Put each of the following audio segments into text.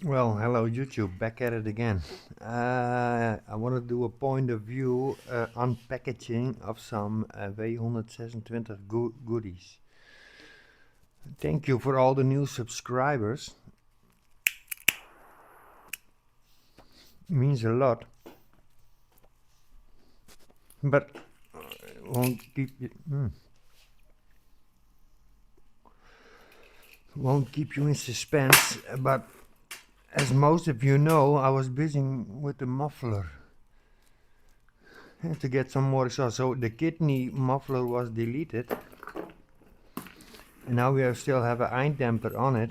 Well, hello YouTube, back at it again. I want to do a point of view unpackaging of some W126 goodies. Thank you for all the new subscribers. Means a lot. But won't keep you in suspense. But as most of you know, I was busy with the muffler. To get some more sauce. So the kidney muffler was deleted. And now we still have an eindamper on it.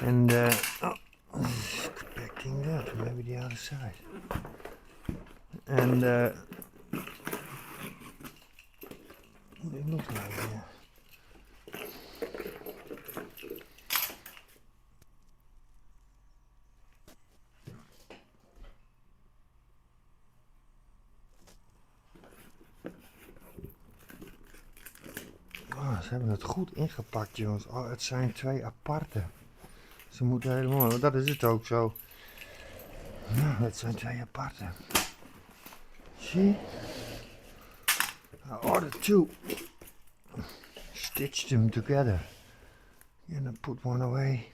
And expecting that, maybe the other side. And it looks like Oh, ze hebben het goed ingepakt, jongens. Oh, het zijn twee aparte. Ze moeten helemaal, dat is het ook zo. Ja, het zijn twee aparte. See? I ordered two. Stitched them together. Gonna put one away.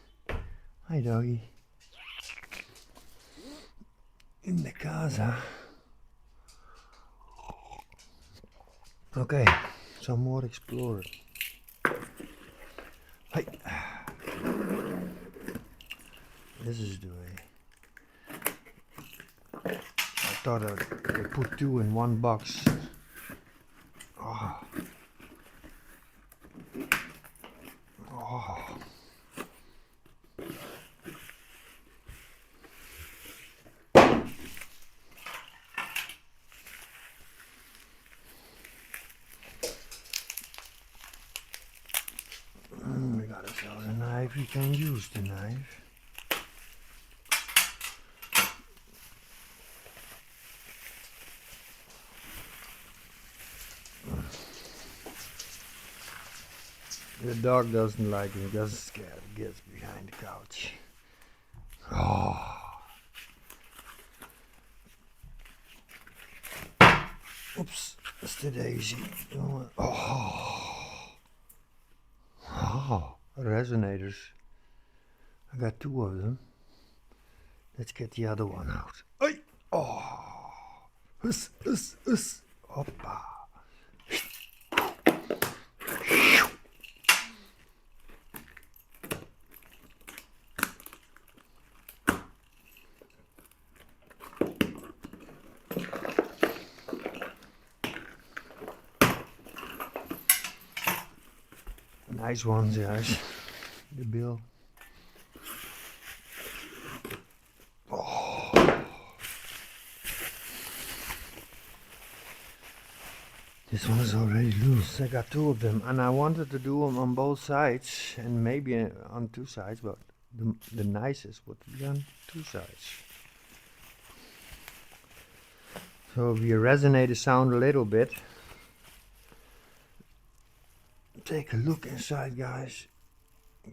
Hi doggy. In the casa. Okay, some more explorers. Hi. This is the way. I thought I would put two in one box. Oh. Oh. We got ourselves a knife. We can use the knife. The dog doesn't like it, doesn't scare it, gets behind the couch. Oh. Oops, it's the daisy. Oh. Oh, resonators. I got two of them. Let's get the other one out. Oi. Oh. Hoppa. Nice ones, guys. The bill. Oh. This one is already loose. I got two of them, and I wanted to do them on both sides, and maybe on two sides, but the nicest would be on two sides. So if you resonate the sound a little bit, take a look inside, guys.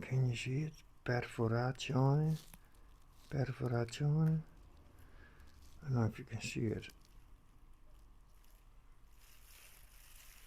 Can you see it? Perforazione. Perforazione. I don't know if you can see it.